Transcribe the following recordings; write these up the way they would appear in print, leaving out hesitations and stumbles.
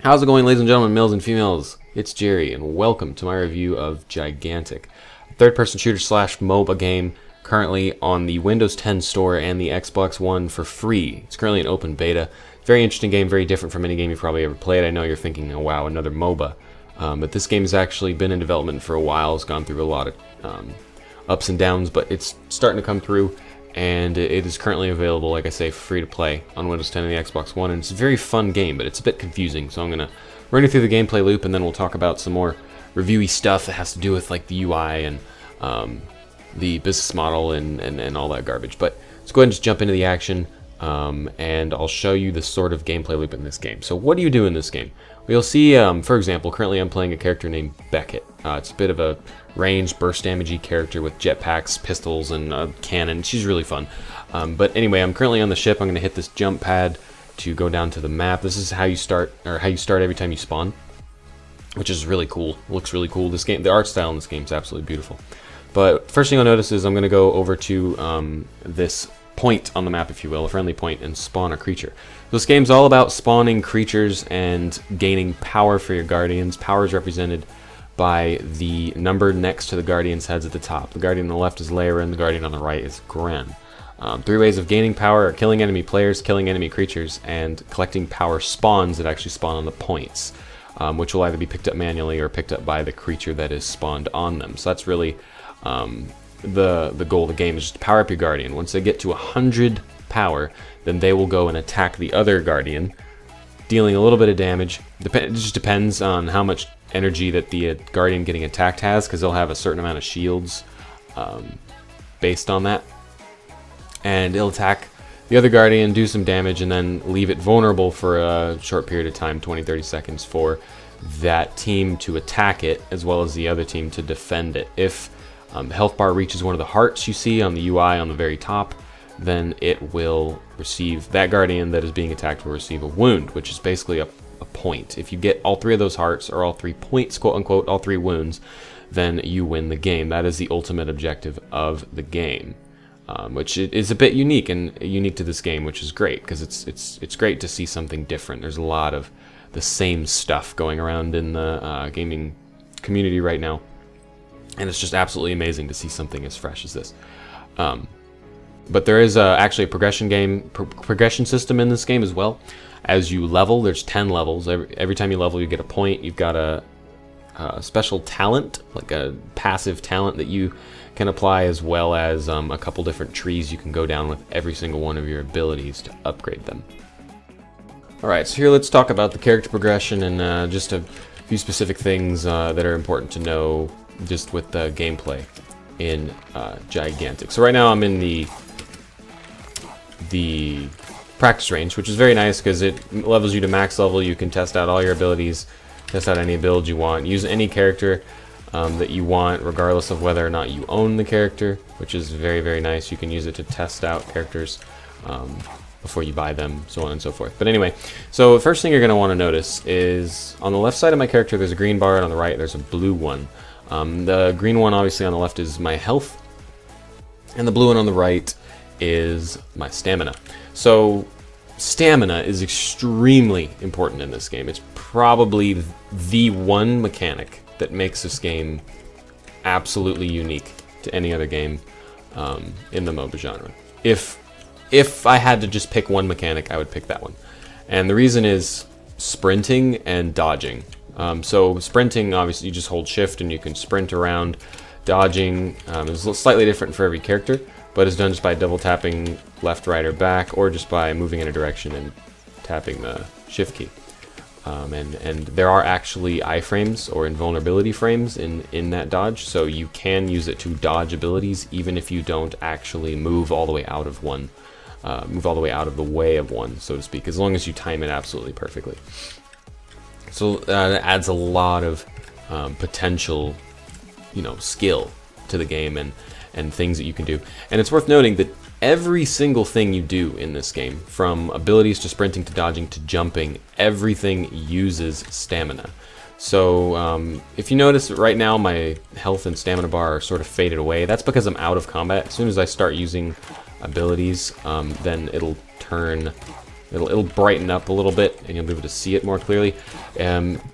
How's it going, ladies and gentlemen, males and females? It's Jerry, and welcome to my review of Gigantic, a third-person shooter slash MOBA game currently on the Windows 10 store and the Xbox One for free. It's currently in open beta. Very interesting game, very different from any game you've probably ever played. I know you're thinking, oh wow, another MOBA. But this game has actually been in development for a while. It's gone through a lot of ups and downs, but it's starting to come through. And it is currently available, like I say, free to play on Windows 10 and the Xbox One, and it's a very fun game, but it's a bit confusing, so I'm going to run you through the gameplay loop, and then we'll talk about some more reviewy stuff that has to do with like the UI and the business model and all that garbage. But let's go ahead and just jump into the action, and I'll show you the sort of gameplay loop in this game. So what do you do in this game? Well, you'll see, for example, currently I'm playing a character named Beckett. It's a bit of a ranged, burst damagey character with jetpacks, pistols, and a cannon. She's really fun. But anyway, I'm currently on the ship. I'm going to hit this jump pad to go down to the map. This is how you start, or how you start every time you spawn, which is really cool. Looks really cool. This game, the art style in this game is absolutely beautiful. But first thing you'll notice is I'm going to go over to this point on the map, if you will, a friendly point, and spawn a creature. This game's all about spawning creatures and gaining power for your guardians. Power is represented by the number next to the guardian's heads at the top. The guardian on the left is Laren, the guardian on the right is Gren. Three ways of gaining power are killing enemy players, killing enemy creatures, and collecting power spawns that actually spawn on the points, which will either be picked up manually or picked up by the creature that is spawned on them. So that's really the goal of the game, is just to power up your guardian. Once they get to 100 power, then they will go and attack the other guardian, dealing a little bit of damage. It just depends on how much energy that the guardian getting attacked has, because they'll have a certain amount of shields based on that. And it'll attack the other guardian, do some damage, and then leave it vulnerable for a short period of time, 20-30 seconds, for that team to attack it, as well as the other team to defend it. If the health bar reaches one of the hearts you see on the UI on the very top, then it will receive, that guardian that is being attacked will receive a wound, which is basically a point. If you get all three of those hearts, or all 3 points, quote unquote, all 3 wounds, then you win the game. That is the ultimate objective of the game, which is a bit unique to this game, which is great, because it's great to see something different. There's a lot of the same stuff going around in the gaming community right now, and it's just absolutely amazing to see something as fresh as this. But there is actually a progression system in this game as well. As you level, there's 10 levels. Every time you level, you get a point. You've got a special talent, like a passive talent that you can apply, as well as a couple different trees you can go down with every single one of your abilities to upgrade them. Alright, so here let's talk about the character progression and just a few specific things that are important to know just with the gameplay in Gigantic. So right now I'm in the practice range, which is very nice because it levels you to max level. You can test out all your abilities, test out any build you want, use any character that you want, regardless of whether or not you own the character, which is very, very nice. You can use it to test out characters before you buy them, so on and so forth. But anyway, so the first thing you're going to want to notice is on the left side of my character there's a green bar, and on the right there's a blue one. The green one obviously on the left is my health, and the blue one on the right is my stamina. So stamina is extremely important in this game. It's probably the one mechanic that makes this game absolutely unique to any other game in the MOBA genre. If I had to just pick one mechanic, I would pick that one. And the reason is sprinting and dodging. So sprinting, obviously you just hold shift and you can sprint around. Dodging is slightly different for every character, but it's done just by double tapping left, right, or back, or just by moving in a direction and tapping the shift key. And there are actually iframes or invulnerability frames in that dodge, so you can use it to dodge abilities even if you don't actually move all the way out of one, move all the way out of the way of one, so to speak, as long as you time it absolutely perfectly. So that adds a lot of potential, skill to the game and things that you can do. And it's worth noting that every single thing you do in this game, from abilities to sprinting to dodging to jumping, everything uses stamina. So if you notice right now my health and stamina bar are sort of faded away. That's because I'm out of combat. As soon as I start using abilities, then it'll turn It'll brighten up a little bit, and you'll be able to see it more clearly.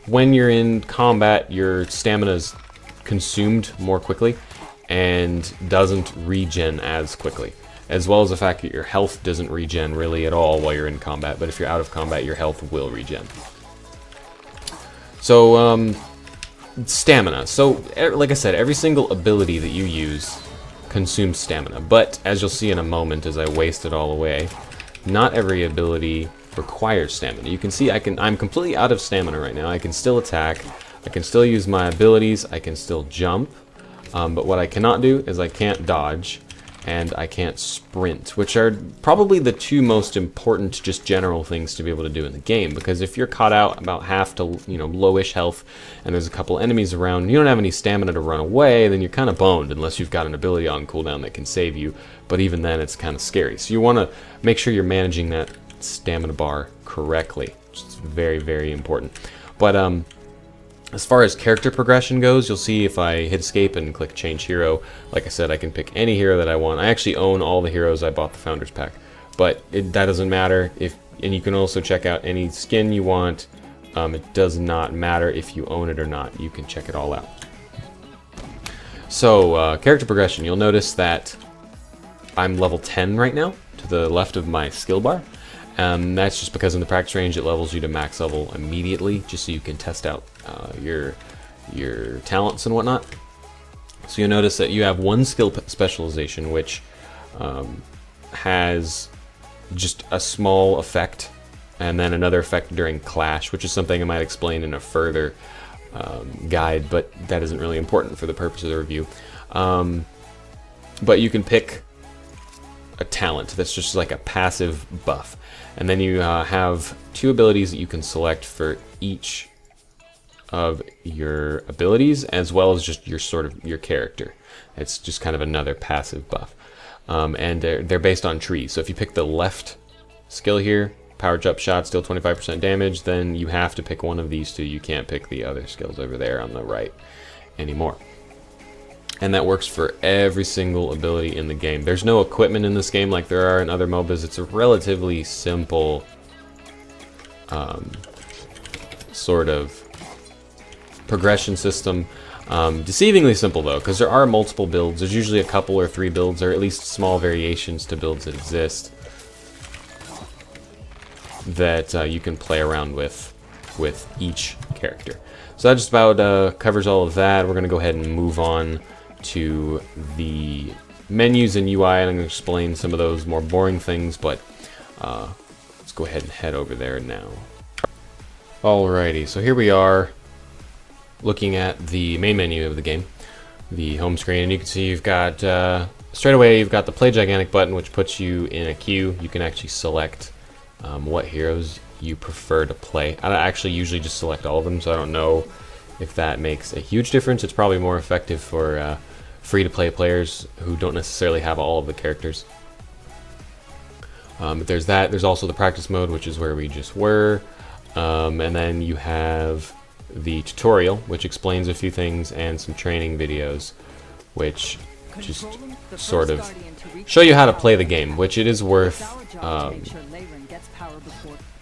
When you're in combat, your stamina is consumed more quickly and doesn't regen as quickly, as well as the fact that your health doesn't regen really at all while you're in combat, but if you're out of combat, your health will regen. So, stamina. So, like I said, every single ability that you use consumes stamina, but as you'll see in a moment as I waste it all away, not every ability requires stamina. You can see I'm completely out of stamina right now. I can still attack, I can still use my abilities, I can still jump, but what I cannot do is I can't dodge, and I can't sprint, which are probably the two most important just general things to be able to do in the game, because if you're caught out about half to lowish health and there's a couple enemies around and you don't have any stamina to run away, then you're kind of boned unless you've got an ability on cooldown that can save you, but even then it's kind of scary. So you want to make sure you're managing that stamina bar correctly, which is very, very important. But as far as character progression goes, you'll see if I hit escape and click change hero, like I said, I can pick any hero that I want. I actually own all the heroes. I bought the Founders Pack, but that doesn't matter. And you can also check out any skin you want. It does not matter if you own it or not. You can check it all out. So character progression, you'll notice that I'm level 10 right now to the left of my skill bar. That's just because in the practice range it levels you to max level immediately, just so you can test out your talents and whatnot. So you'll notice that you have one skill specialization, which has just a small effect, and then another effect during clash, which is something I might explain in a further guide, but that isn't really important for the purpose of the review. But you can pick a talent that's just like a passive buff, and then you have two abilities that you can select for each of your abilities, as well as just your character. It's just kind of another passive buff, and they're based on trees. So if you pick the left skill here, power jump shot, still 25% damage, then you have to pick one of these two. You can't pick the other skills over there on the right anymore. And that works for every single ability in the game. There's no equipment in this game like there are in other MOBAs. It's a relatively simple sort of progression system. Deceivingly simple though, because there are multiple builds. There's usually a couple or 3 builds, or at least small variations to builds that exist that you can play around with each character. So that just about covers all of that. We're going to go ahead and move on to the menus and UI, and I'm going to explain some of those more boring things, but let's go ahead and head over there now. Alrighty, so here we are looking at the main menu of the game, the home screen, and you can see you've got, straight away you've got the Play Gigantic button, which puts you in a queue. You can actually select what heroes you prefer to play. I actually usually just select all of them, so I don't know if that makes a huge difference. It's probably more effective for free-to-play players who don't necessarily have all of the characters. But there's that. There's also the practice mode, which is where we just were. And then you have the tutorial, which explains a few things, and some training videos, which just sort of show you how to play the game, which it is worth.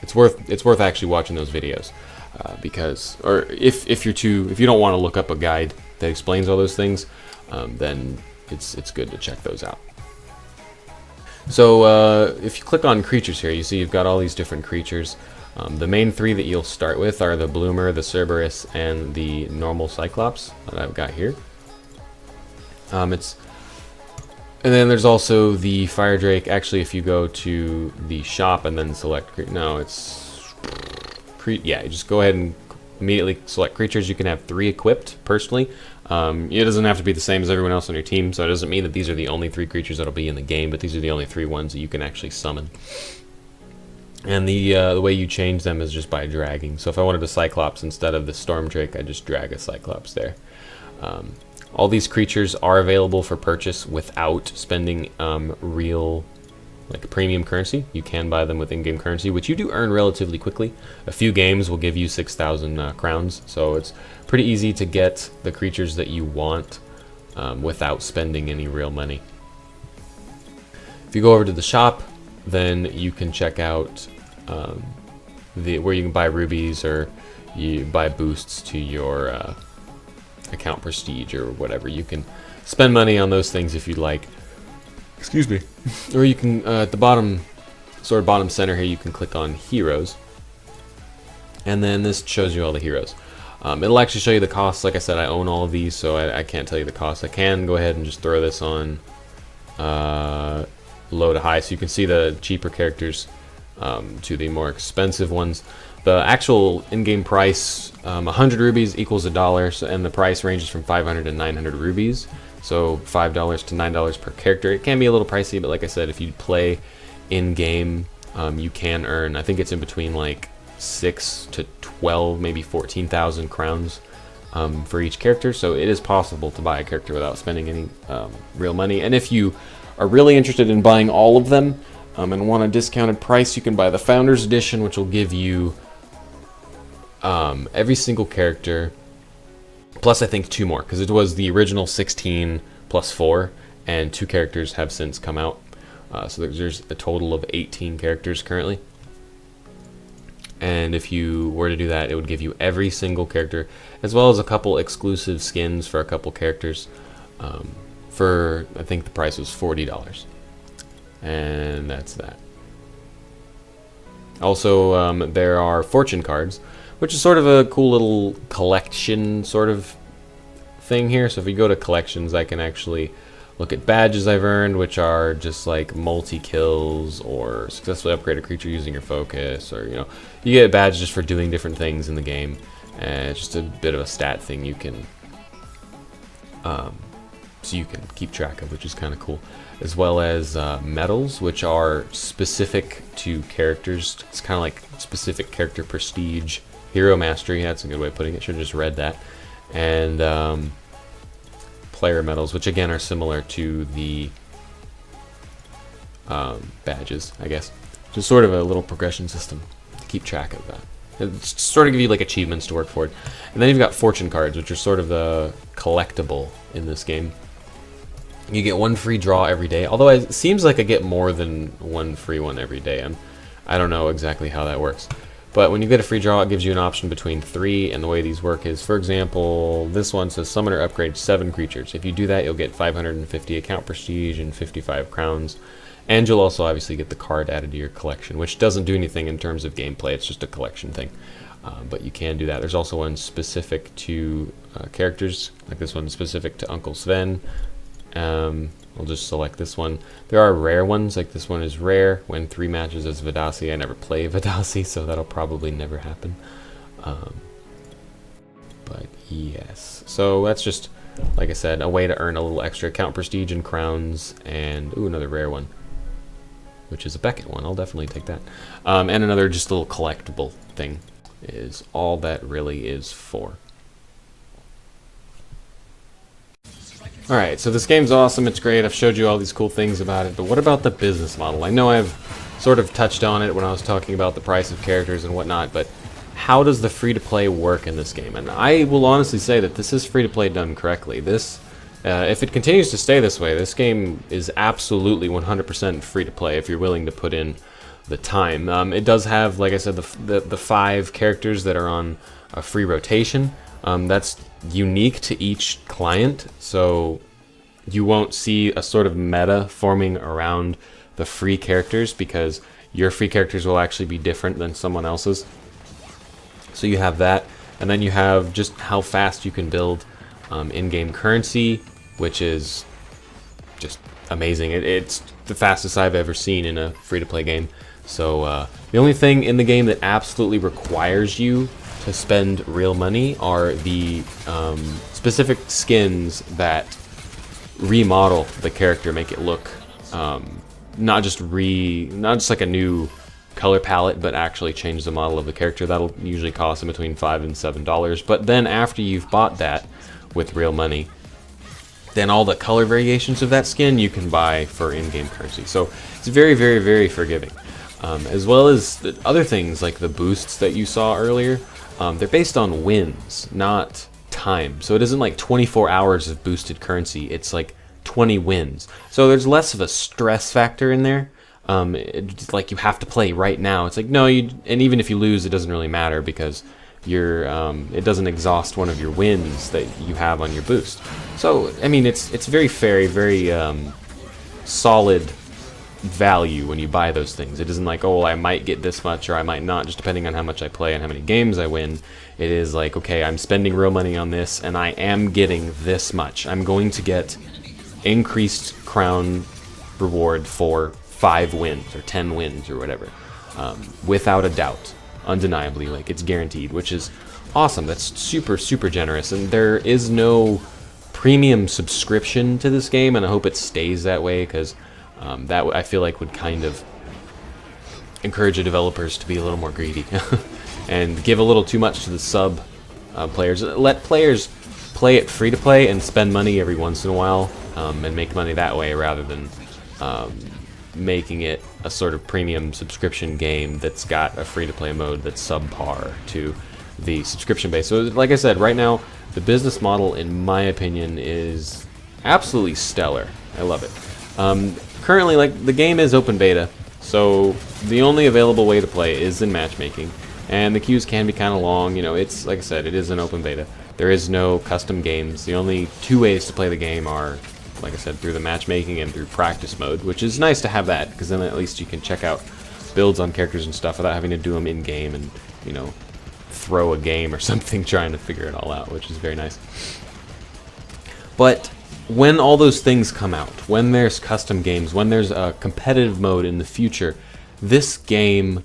It's worth actually watching those videos, because, or if you don't want to look up a guide that explains all those things, then it's good to check those out. So if you click on creatures here, you see you've got all these different creatures. The main 3 that you'll start with are the Bloomer, the Cerberus, and the normal Cyclops that I've got here. And then there's also the Fire Drake. Actually, if you go to the shop and then select, yeah, just go ahead and immediately select creatures. You can have 3 equipped personally. It doesn't have to be the same as everyone else on your team, so it doesn't mean that these are the only 3 creatures that'll be in the game, but these are the only 3 ones that you can actually summon. And the way you change them is just by dragging. So if I wanted a Cyclops instead of the Storm Drake, I just drag a Cyclops there. All these creatures are available for purchase without spending real, like, premium currency. You can buy them with in-game currency, which you do earn relatively quickly. A few games will give you 6,000 crowns, so it's pretty easy to get the creatures that you want without spending any real money. If you go over to the shop, then you can check out where you can buy rubies or you buy boosts to your account prestige or whatever. You can spend money on those things if you'd like. Excuse me. Or you can at the bottom, sort of bottom center here, you can click on heroes, and then this shows you all the heroes. It'll actually show you the costs. Like I said, I own all of these, so I can't tell you the cost. I can go ahead and just throw this on low to high, so you can see the cheaper characters to the more expensive ones. The actual in-game price, 100 rubies equals $1, so, and the price ranges from 500 to 900 rubies, so $5 to $9 per character. It can be a little pricey, but like I said, if you play in-game, you can earn, I think it's in between like 6 to 12, maybe 14,000 crowns for each character, so it is possible to buy a character without spending any real money. And if you are really interested in buying all of them and want a discounted price, you can buy the Founders Edition, which will give you every single character, plus I think 2 more, because it was the original 16 plus 4, and 2 characters have since come out. So there's a total of 18 characters currently. And if you were to do that, it would give you every single character, as well as a couple exclusive skins for a couple characters. For, I think the price was $40. And that's that. Also, there are fortune cards, which is sort of a cool little collection sort of thing here. So if you go to collections, I can actually look at badges I've earned, which are just like multi-kills or successfully upgrade a creature using your focus, or you get a badge just for doing different things in the game. And it's just a bit of a stat thing you can so you can keep track of, which is kind of cool. As well as medals, which are specific to characters. It's kind of like specific character prestige. Hero mastery, that's a good way of putting it. Should have just read that. And player medals, which again are similar to the badges, I guess. Just sort of a little progression system to keep track of that. It's sort of give you like achievements to work for. And then you've got fortune cards, which are sort of the collectible in this game. You get 1 free draw every day, although it seems like I get more than 1 free one every day. I don't know exactly how that works. But when you get a free draw, it gives you an option between 3, and the way these work is, for example, this one says summon or upgrade 7 creatures. If you do that, you'll get 550 account prestige and 55 crowns. And you'll also obviously get the card added to your collection, which doesn't do anything in terms of gameplay. It's just a collection thing. But you can do that. There's also one specific to characters, like this one specific to Uncle Sven. I'll just select this one. There are rare ones, like this one is rare. Win 3 matches as Vidasi. I never play Vidasi, so that'll probably never happen. But yes, so that's just, like I said, a way to earn a little extra account prestige and crowns. And ooh, another rare one, which is a Beckett one. I'll definitely take that. And another just little collectible thing is all that really is for. Alright, so this game's awesome, it's great, I've showed you all these cool things about it, but what about the business model? I know I've sort of touched on it when I was talking about the price of characters and whatnot, but how does the free-to-play work in this game? And I will honestly say that this is free-to-play done correctly. This, if it continues to stay this way, this game is absolutely 100% free-to-play if you're willing to put in the time. It does have, like I said, the 5 characters that are on a free rotation. That's unique to each client, so you won't see a sort of meta forming around the free characters, because your free characters will actually be different than someone else's. So you have that, and then you have just how fast you can build in-game currency, which is just amazing. It's the fastest I've ever seen in a free-to-play game. So the only thing in the game that absolutely requires you to spend real money are the specific skins that remodel the character, make it look not just like a new color palette, but actually change the model of the character. That'll usually cost them between $5 and $7. But then after you've bought that with real money, then all the color variations of that skin you can buy for in-game currency. So it's very, very, very forgiving. As well as the other things like the boosts that you saw earlier. They're based on wins, not time. So it isn't like 24 hours of boosted currency, it's like 20 wins. So there's less of a stress factor in there. It's like you have to play right now. It's like no, and even if you lose, it doesn't really matter because it doesn't exhaust one of your wins that you have on your boost. So I mean, it's very fair, very solid value when you buy those things. It isn't like, oh, I might get this much or I might not, just depending on how much I play and how many games I win. It is like, okay, I'm spending real money on this and I am getting this much. I'm going to get increased crown reward for 5 wins or 10 wins or whatever, without a doubt, undeniably, like it's guaranteed, which is awesome. That's super, super generous, and there is no premium subscription to this game, and I hope it stays that way, because that I feel like would kind of encourage the developers to be a little more greedy and give a little too much to the sub players. Let players play it free to play and spend money every once in a while, and make money that way rather than making it a sort of premium subscription game that's got a free to play mode that's subpar to the subscription base. So like I said, right now the business model, in my opinion, is absolutely stellar. I love it. Currently, like, the game is open beta, so the only available way to play is in matchmaking, and the queues can be kind of long. You know, it's like I said, it is an open beta. There is no custom games. The only 2 ways to play the game are, like I said, through the matchmaking and through practice mode, which is nice to have that, because then at least you can check out builds on characters and stuff without having to do them in game and, you know, throw a game or something trying to figure it all out, which is very nice. But when all those things come out, when there's custom games, when there's a competitive mode in the future, this game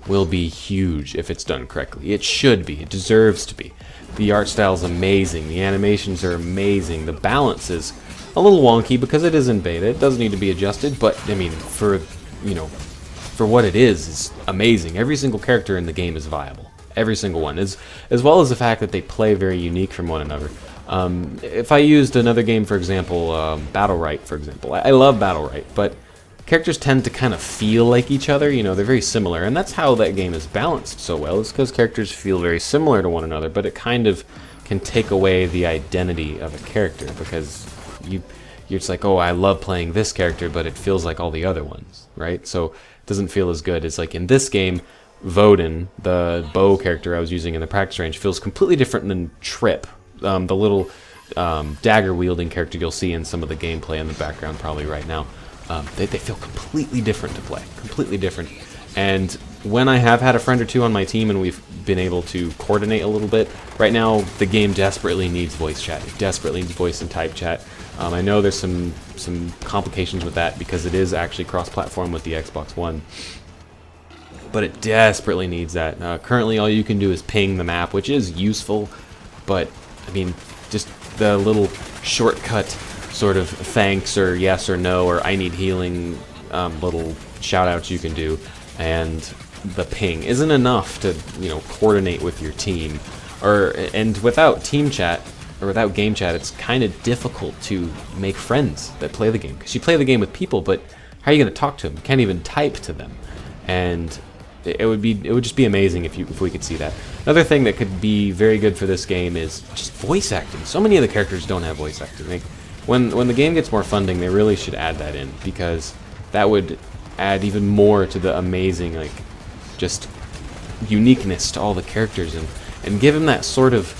will be huge if it's done correctly. It should be. It deserves to be. The art style is amazing. The animations are amazing. The balance is a little wonky because it is in beta. It does need to be adjusted, but I mean, for what it is amazing. Every single character in the game is viable. Every single one, as well as the fact that they play very unique from one another. If I used another game, for example, Battlerite, for example, I love Battlerite, but characters tend to kind of feel like each other. You know, they're very similar, and that's how that game is balanced so well. It's because characters feel very similar to one another, but it kind of can take away the identity of a character, because you're just like, oh, I love playing this character, but it feels like all the other ones, right? So it doesn't feel as good. It's like in this game, Voden, the bow character I was using in the practice range, feels completely different than Trip, the little dagger-wielding character you'll see in some of the gameplay in the background probably right now. They feel completely different to play, completely different. And when I have had a friend or two on my team and we've been able to coordinate a little bit, right now the game desperately needs voice chat. It desperately needs voice and type chat. I know there's some complications with that because it is actually cross-platform with the Xbox One, but it desperately needs that. Currently all you can do is ping the map, which is useful, but I mean, just the little shortcut sort of thanks or yes or no or I need healing little shout-outs you can do, and the ping isn't enough to, you know, coordinate with your team. And without team chat or without game chat, it's kind of difficult to make friends that play the game, because you play the game with people, but how are you going to talk to them? You can't even type to them, and it would just be amazing if we could see that. Another thing that could be very good for this game is just voice acting. So many of the characters don't have voice acting. Like, when the game gets more funding, they really should add that in, because that would add even more to the amazing, like, just uniqueness to all the characters, and give them that sort of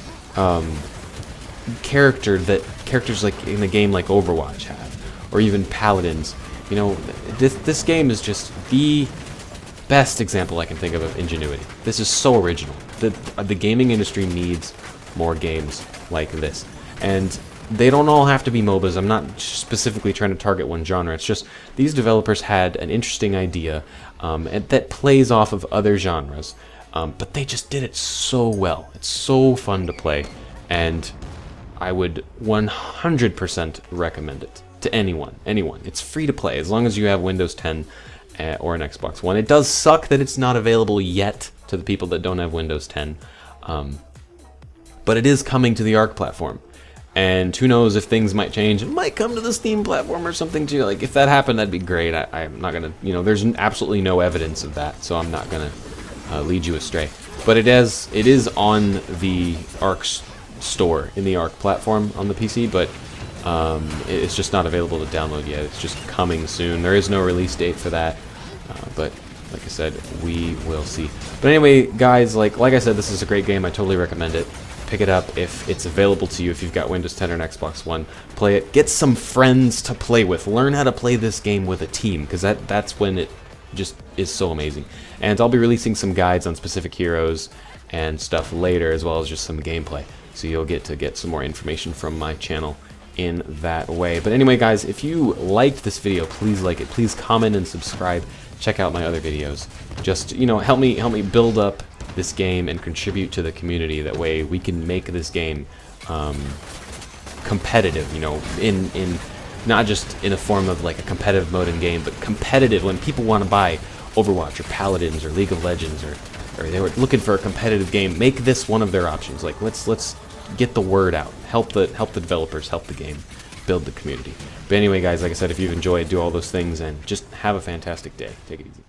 character that characters like in the game like Overwatch have, or even Paladins. You know, this game is just the best example I can think of ingenuity. This is so original. The gaming industry needs more games like this, and they don't all have to be MOBAs. I'm not specifically trying to target one genre. It's just these developers had an interesting idea that plays off of other genres, but they just did it so well. It's so fun to play, and I would 100% recommend it to anyone. It's free to play as long as you have Windows 10 or an Xbox One. It does suck that it's not available yet to the people that don't have Windows 10, but it is coming to the Arc platform. And who knows if things might change. It might come to the Steam platform or something too. Like, if that happened, that'd be great. I'm not gonna, you know, there's absolutely no evidence of that, so I'm not gonna lead you astray. But it is on the Arc store in the Arc platform on the PC, but it's just not available to download yet. It's just coming soon. There is no release date for that. But like I said, we will see. But anyway, guys, like I said, this is a great game. I totally recommend it. Pick it up if it's available to you. If you've got Windows 10 or an Xbox One, play it. Get some friends to play with. Learn how to play this game with a team, because that's when it just is so amazing. And I'll be releasing some guides on specific heroes and stuff later, as well as just some gameplay. So you'll get some more information from my channel in that way. But anyway, guys, if you liked this video, please like it. Please comment and subscribe. Check out my other videos. Just, you know, help me build up this game and contribute to the community. That way we can make this game competitive, you know, in not just in a form of like a competitive mode in game, but competitive when people want to buy Overwatch or Paladins or League of Legends, or they were looking for a competitive game. Make this one of their options. Like, let's get the word out. Help the developers, help the game, build the community. But anyway, guys, like I said, if you've enjoyed, do all those things, and just have a fantastic day. Take it easy.